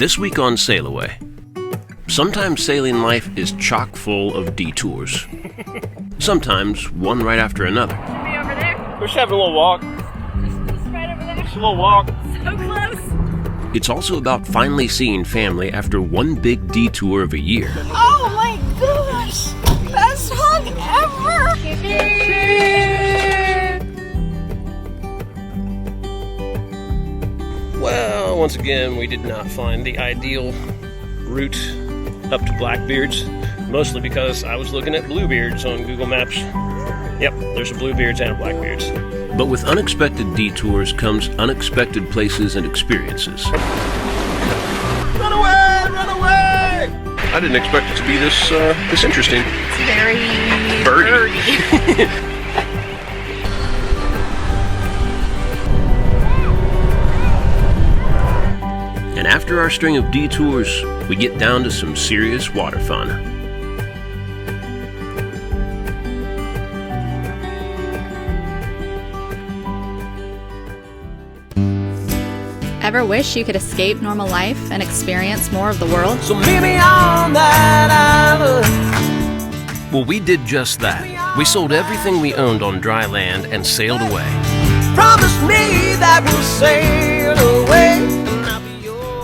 This week on SailAway. Sometimes sailing life is chock full of detours. Sometimes one right after another. Me over there. We're just having a little walk. Just right over there. Just a little walk. So close. It's also about finally seeing family after one big detour of a year. Oh my gosh! Best hug ever! Well, once again, we did not find the ideal route up to Blackbeard's, mostly because I was looking at Bluebeards on Google Maps. Yep, there's a Bluebeards and a Blackbeard's. But with unexpected detours comes unexpected places and experiences. Run away! Run away! I didn't expect it to be this interesting. It's very Birdy. And after our string of detours, we get down to some serious water fun. Ever wish you could escape normal life and experience more of the world? So meet me on that island. Well, we did just that. We sold everything we owned on dry land and sailed away. Promise me that we'll sail away.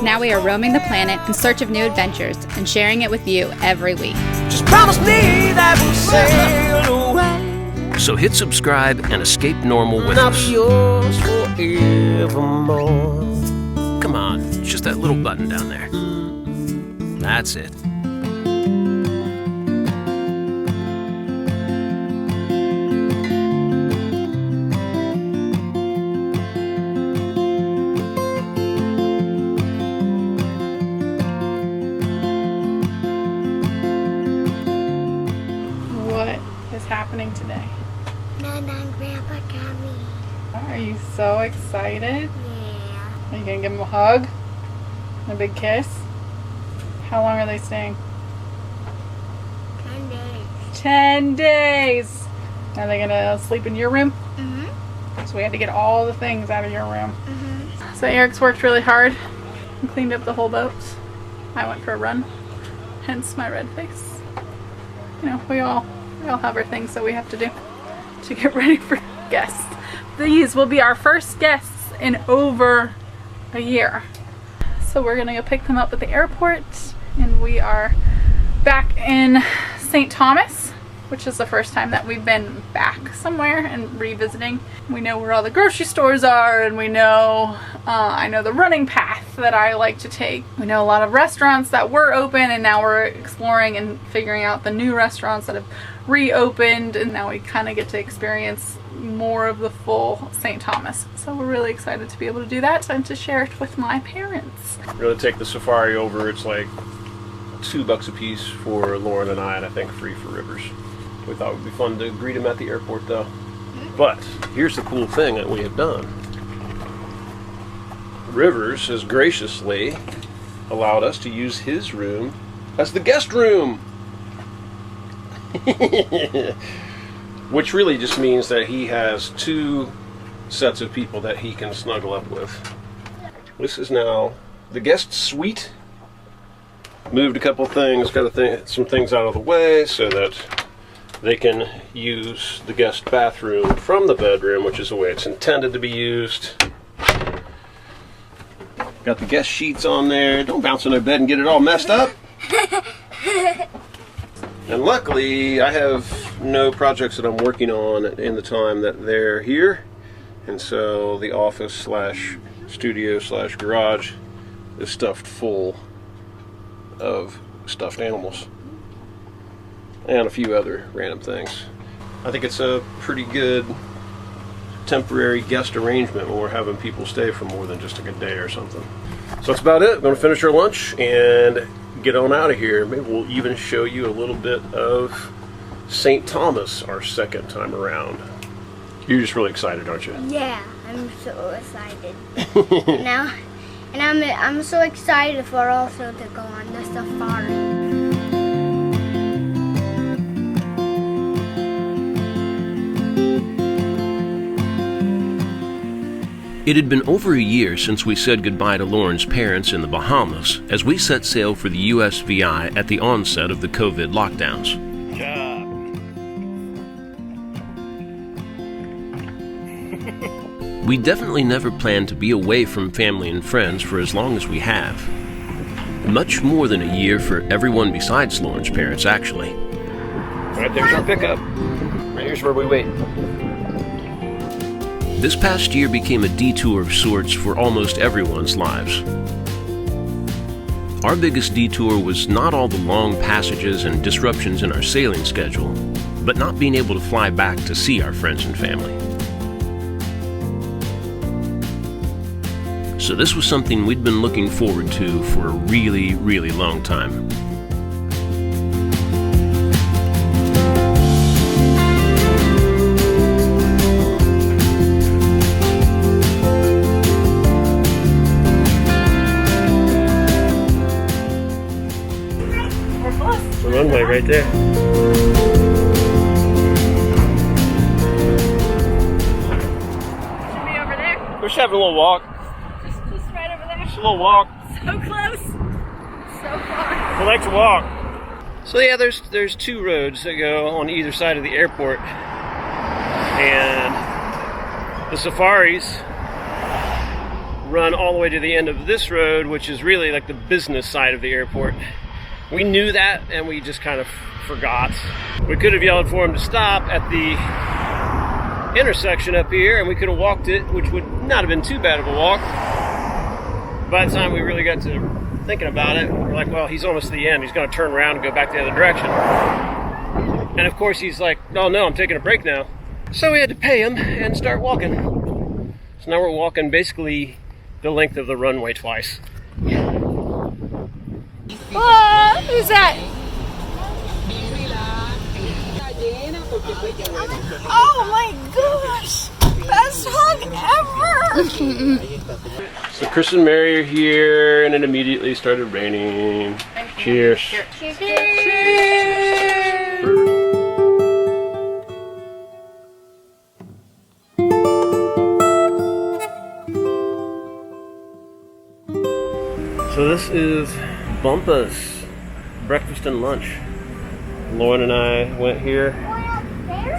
Now we are roaming the planet in search of new adventures and sharing it with you every week. Just promise me that we'll sail away. So hit subscribe and escape normal with I'll us. be yours forevermore. Come on, it's just that little button down there. That's it. What is happening today? Nana and Grandpa coming. Are you so excited? Yeah. Are you gonna give them a hug? And a big kiss? How long are they staying? 10 days. 10 days! Are they gonna sleep in your room? Mm-hmm. So we had to get all the things out of your room. Mm-hmm. So Eric's worked really hard and cleaned up the whole boat. I went for a run, hence my red face. You know, we all have our things that we have to do to get ready for guests. These will be our first guests in over a year. So we're gonna go pick them up at the airport, and we are back in St. Thomas, which is the first time that we've been back somewhere and revisiting. We know where all the grocery stores are, and we know, I know the running path that I like to take. We know a lot of restaurants that were open, and now we're exploring and figuring out the new restaurants that have reopened, and now we kind of get to experience more of the full St. Thomas. So we're really excited to be able to do that and to share it with my parents. We're gonna take the safari over. It's like $2 a piece for Lauren and I think free for Rivers. We thought it would be fun to greet him at the airport though. But here's the cool thing that we have done. Rivers has graciously allowed us to use his room as the guest room. Which really just means that he has 2 sets of people that he can snuggle up with. This is now the guest suite. Moved a couple things, got some things out of the way so that they can use the guest bathroom from the bedroom, which is the way it's intended to be used. Got the guest sheets on there. Don't bounce on their bed and get it all messed up. And luckily, I have no projects that I'm working on in the time that they're here. And so the office slash studio slash garage is stuffed full of stuffed animals and a few other random things. I think it's a pretty good temporary guest arrangement when we're having people stay for more than just a good day or something. So that's about it. I'm going to finish our lunch and get on out of here. Maybe we'll even show you a little bit of St. Thomas our second time around. You're just really excited, aren't you? Yeah, I'm so excited. and I'm so excited for also to go on the safari. It had been over a year since we said goodbye to Lauren's parents in the Bahamas as we set sail for the USVI at the onset of the COVID lockdowns. We definitely never planned to be away from family and friends for as long as we have. Much more than a year for everyone besides Lauren's parents, actually. Right there's our pickup. Right here's where we wait. This past year became a detour of sorts for almost everyone's lives. Our biggest detour was not all the long passages and disruptions in our sailing schedule, but not being able to fly back to see our friends and family. So this was something we'd been looking forward to for a really, really long time. The runway right there. Should be over there. We're just having a little walk. Just right over there. Just a little walk. So close. So far. We like to walk. So yeah, there's two roads that go on either side of the airport. And the safaris run all the way to the end of this road, which is really like the business side of the airport. We knew that, and we just kind of forgot. We could have yelled for him to stop at the intersection up here, and we could have walked it, which would not have been too bad of a walk. By the time we really got to thinking about it, we're like, well, he's almost to the end. He's going to turn around and go back the other direction. And of course, he's like, oh no, I'm taking a break now. So we had to pay him and start walking. So now we're walking basically the length of the runway twice. Oh, who's that? Oh my gosh! Best hug ever! So Chris and Mary are here, and it immediately started raining. Cheers. So this is Bumpa's breakfast and lunch. Lauren and I went here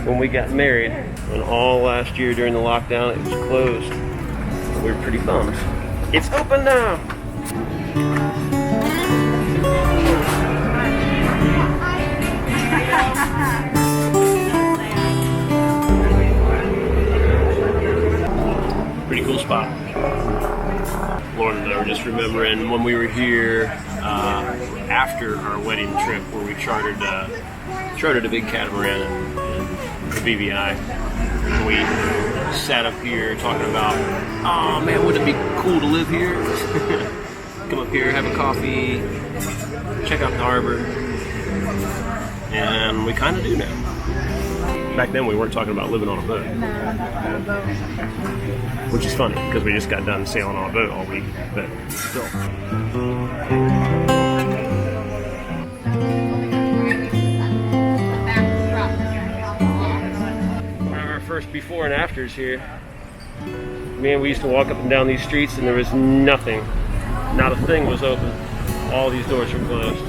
when we got married, and all last year during the lockdown it was closed. We were pretty bummed. It's open now! Pretty cool spot. Lauren and I were just remembering when we were here after our wedding trip, where we chartered a big catamaran in the BVI. And we sat up here talking about, oh man, wouldn't it be cool to live here? Come up here, have a coffee, check out the harbor. And we kind of do now. Back then we weren't talking about living on a boat. Which is funny, because we just got done sailing on a boat all week, but still. One of our first before and afters here. Man, we used to walk up and down these streets and there was nothing. Not a thing was open. All these doors were closed.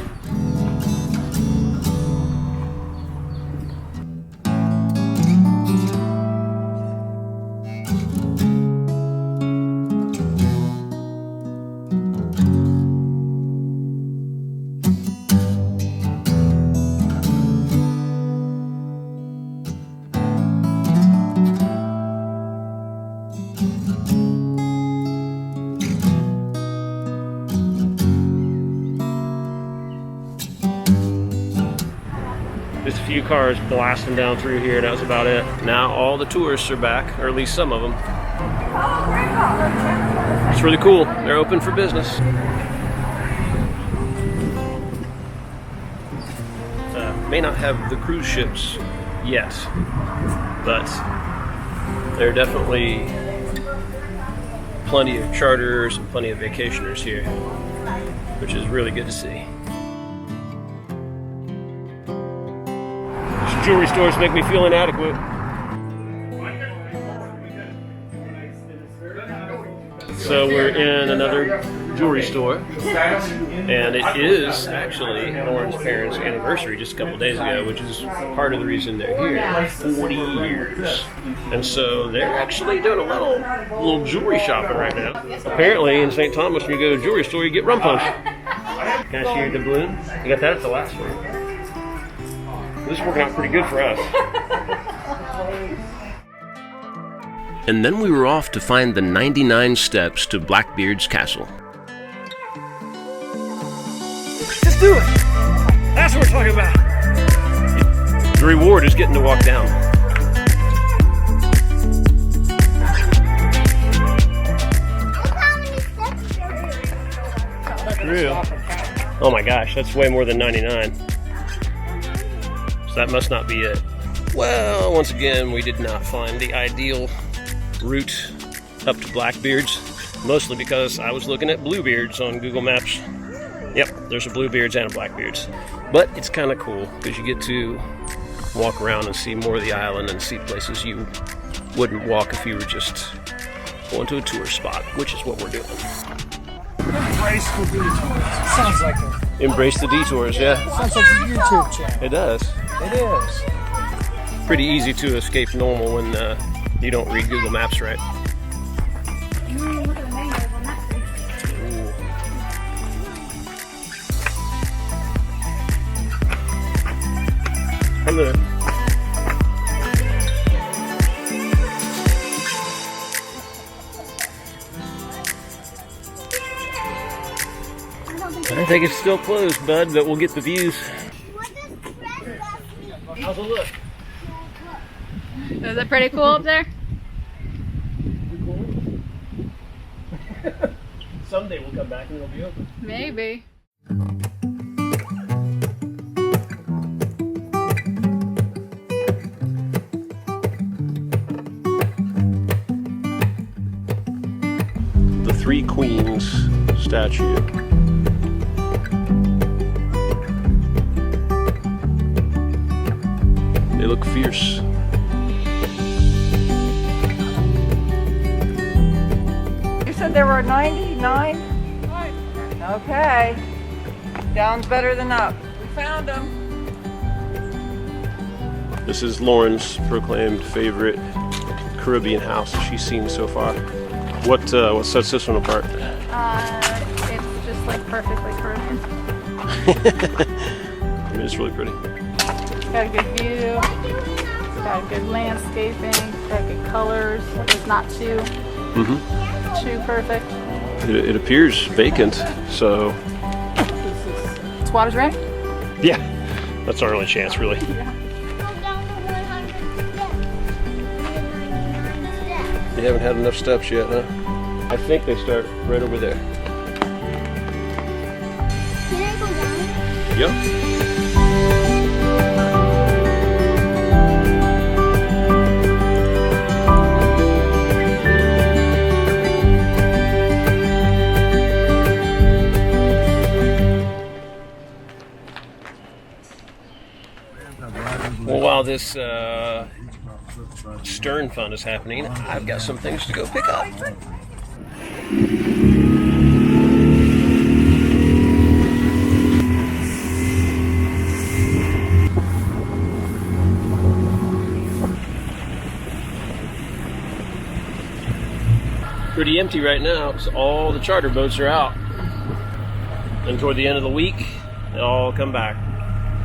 Just a few cars blasting down through here, that was about it. Now all the tourists are back, or at least some of them. It's really cool. They're open for business. May not have the cruise ships yet, but there are definitely plenty of charters and plenty of vacationers here, which is really good to see. Jewelry stores make me feel inadequate. So we're in another jewelry store, and it is actually Lauren's parents' anniversary just a couple days ago, which is part of the reason they're here. 40 years. And so they're actually doing a little jewelry shopping right now. Apparently in St. Thomas, when you go to a jewelry store, you get rum punch. Can I see your doubloon? You got that at the last one. This is working out pretty good for us. And then we were off to find the 99 steps to Blackbeard's castle. Just do it! That's what we're talking about! The reward is getting to walk down. Real. Oh my gosh, that's way more than 99. So that must not be it. Well, once again, we did not find the ideal route up to Blackbeard's, mostly because I was looking at Bluebeard's on Google Maps. Yep, there's a Bluebeard's and a Blackbeard's. But it's kind of cool because you get to walk around and see more of the island and see places you wouldn't walk if you were just going to a tourist spot, which is what we're doing. Embrace the detours. Sounds like a... Embrace the detours, yeah. Sounds like a YouTube channel. It does. It is. Pretty easy to escape normal when you don't read Google Maps right. Hello. I think it's still closed, bud, but we'll get the views. How's it look? Is it pretty cool up there? Someday we'll come back and it'll be open. Maybe. The Three Queens statue. They look fierce. You said there were 99? Okay. Down's better than up. We found them. This is Lauren's proclaimed favorite Caribbean house she's seen so far. What sets this one apart? It's just like perfectly Caribbean. I mean, it's really pretty. It's got a good view. It's got good landscaping. It's got good colors. It's not too perfect. It appears vacant, so... This water's right? Yeah, that's our only chance, really. You haven't had enough steps yet, huh? I think they start right over there. Can I go down? Yep. Well, while this stern fun is happening, I've got some things to go pick up. Pretty empty right now because all the charter boats are out. And toward the end of the week, they'll all come back.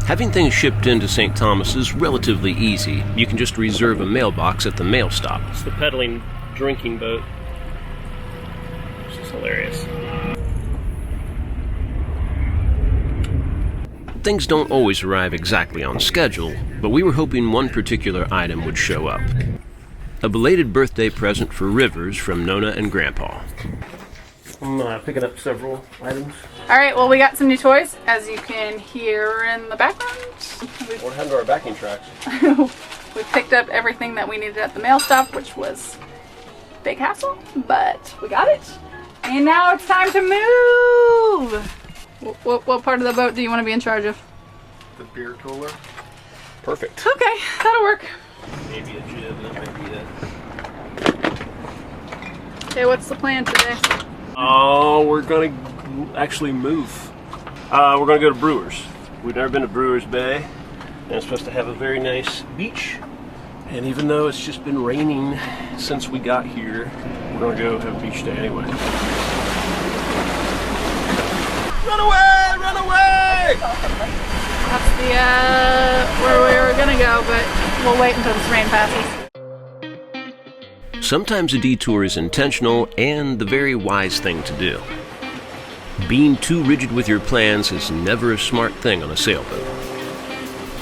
Having things shipped into St. Thomas is relatively easy. You can just reserve a mailbox at the mail stop. It's the peddling drinking boat. It's just hilarious. Things don't always arrive exactly on schedule, but we were hoping one particular item would show up. A belated birthday present for Rivers from Nona and Grandpa. I'm picking up several items. All right, well, we got some new toys, as you can hear in the background. What happened to our backing tracks? We picked up everything that we needed at the mail stop, which was a big hassle, but we got it. And now it's time to move. What part of the boat do you want to be in charge of? The beer cooler. Perfect. Okay, that'll work. Maybe a jib, that might be it. Okay, what's the plan today? Oh, we're gonna actually move. We're gonna go to Brewer's. We've never been to Brewer's Bay, and it's supposed to have a very nice beach. And even though it's just been raining since we got here, we're gonna go have a beach day anyway. Run away! Run away! That's the where we were gonna go, but we'll wait until this rain passes. Sometimes a detour is intentional and the very wise thing to do. Being too rigid with your plans is never a smart thing on a sailboat.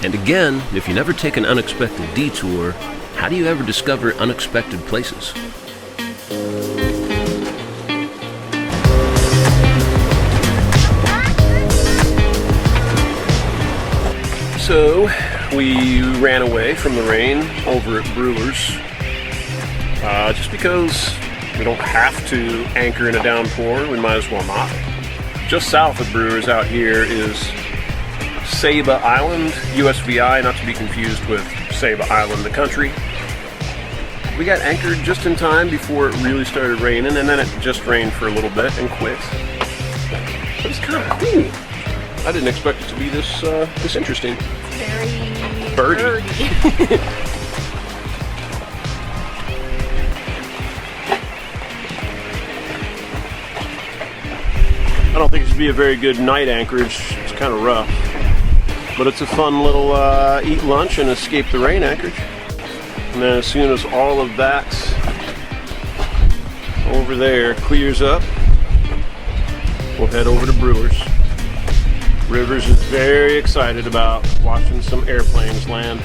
And again, if you never take an unexpected detour, how do you ever discover unexpected places? So, we ran away from the rain over at Brewer's. Just because we don't have to anchor in a downpour, we might as well not. Just south of Brewer's out here is Sailboat Island, USVI, not to be confused with Sailboat Island, the country. We got anchored just in time before it really started raining, and then it just rained for a little bit and quit. But it's kind of cool. I didn't expect it to be this interesting. Very Birdie. I don't think it should be a very good night anchorage. It's kind of rough. But it's a fun little eat lunch and escape the rain anchorage. And then as soon as all of that over there clears up, we'll head over to Brewer's. Rivers is very excited about watching some airplanes land.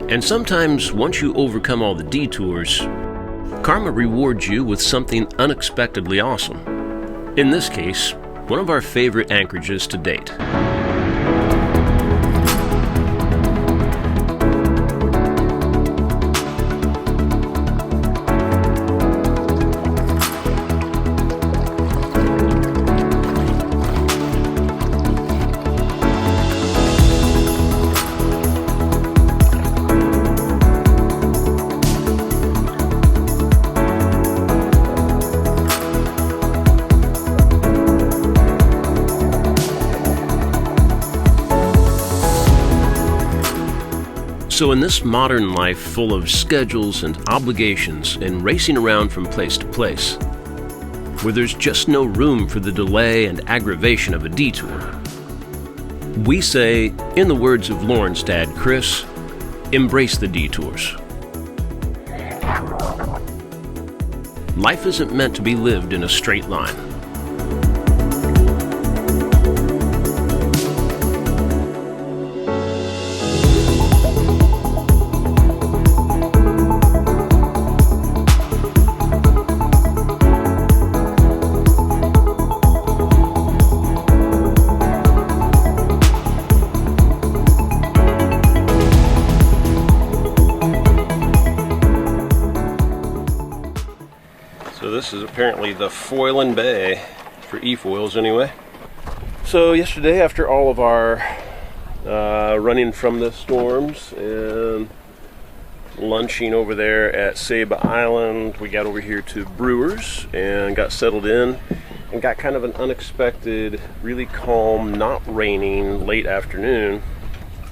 And sometimes, once you overcome all the detours, karma rewards you with something unexpectedly awesome. In this case, one of our favorite anchorages to date. So in this modern life full of schedules and obligations and racing around from place to place, where there's just no room for the delay and aggravation of a detour, we say, in the words of Lauren's dad, Chris, embrace the detours. Life isn't meant to be lived in a straight line. This is apparently the foiling bay for e-foils anyway. So yesterday, after all of our running from the storms and lunching over there at Sailboat Island, we got over here to Brewer's and got settled in and got kind of an unexpected, really calm, not raining late afternoon.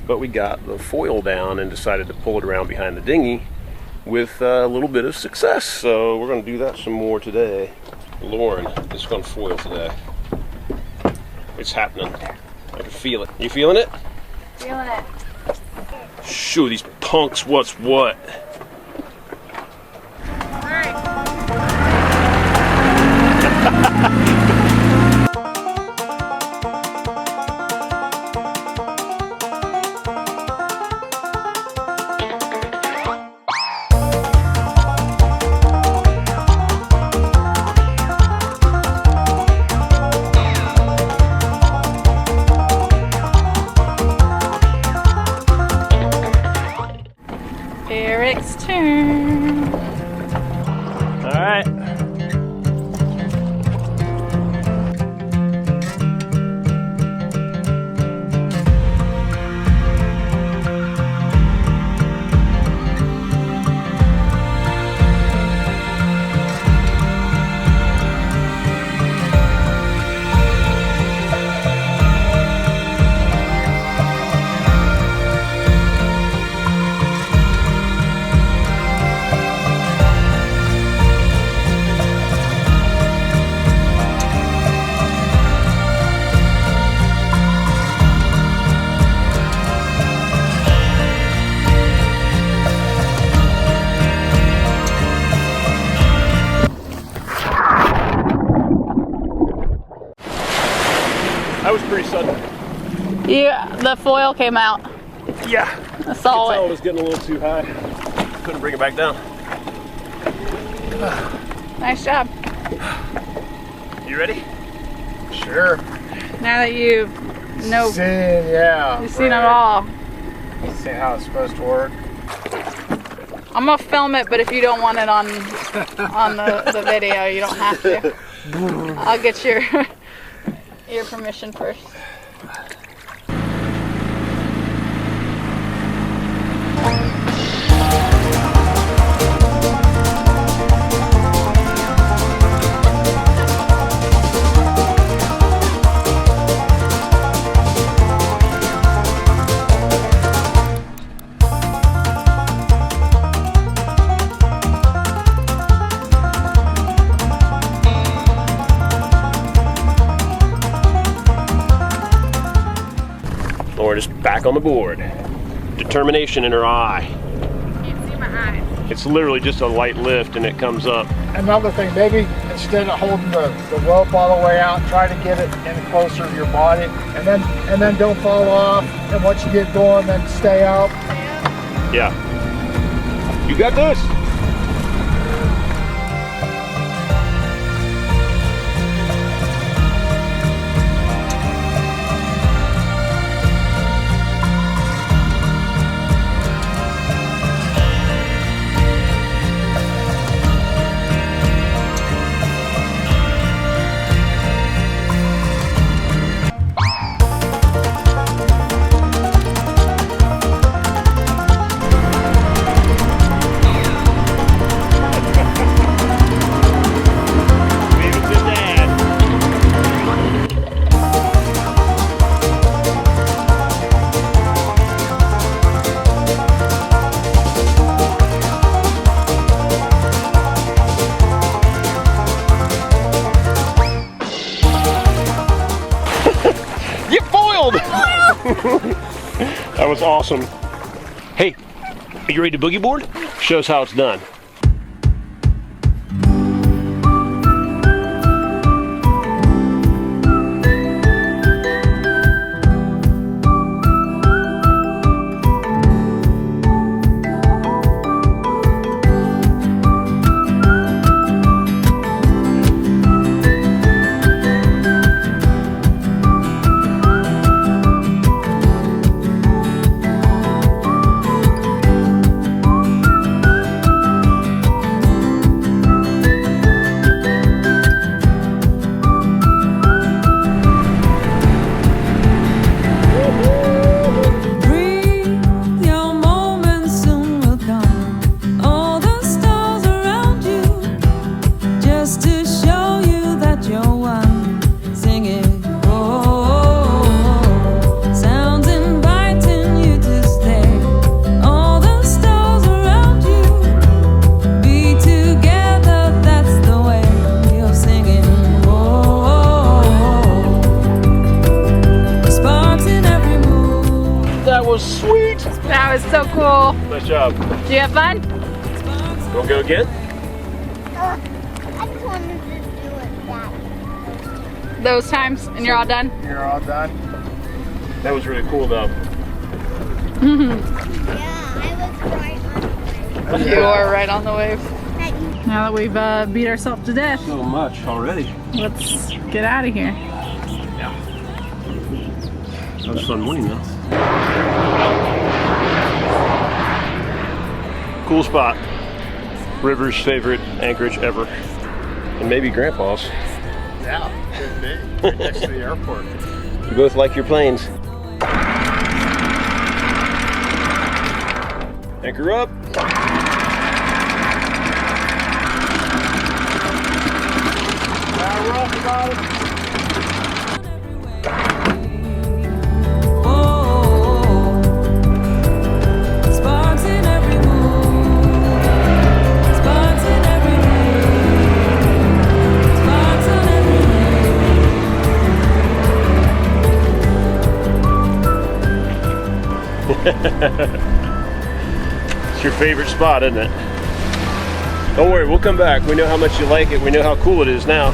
But we got the foil down and decided to pull it around behind the dinghy with a little bit of success. So we're going to do that some more today. Lauren is going to foil today. It's happening. I can feel it. You feeling it? Feeling it. Show these punks what's what. Eric's turn. All right. That was pretty sudden. Yeah, the foil came out. Yeah. I saw It it. was getting a little too high. Couldn't bring it back down. Nice job. You ready? Sure. Now that you know, See, yeah. you've seen it all. See how it's supposed to work. I'm gonna film it, but if you don't want it on the video, you don't have to. I'll get your permission first. We're just back on the board. Determination in her eye. Can't see my eyes. It's literally just a light lift and it comes up. Another thing, maybe instead of holding the rope all the way out, try to get it in closer to your body, and then don't fall off. And once you get going, then stay out. Yeah. You got this. That was awesome. Hey, are you ready to boogie board? Show us how it's done. Nice job. Did you have fun? We'll go again? I just wanted to do it that. Those times, and you're all done? You're all done? That was really cool though. Yeah, I was right on the way. You are right on the wave. That Now that we've beat ourselves to death, So much already. let's get out of here. That was a fun morning though. Cool spot. River's favorite anchorage ever. And maybe Grandpa's. Yeah, could be. Right next to the airport. You both like your planes. Anchor up. It's your favorite spot, isn't it? Don't worry, we'll come back. We know how much you like it. We know how cool it is now.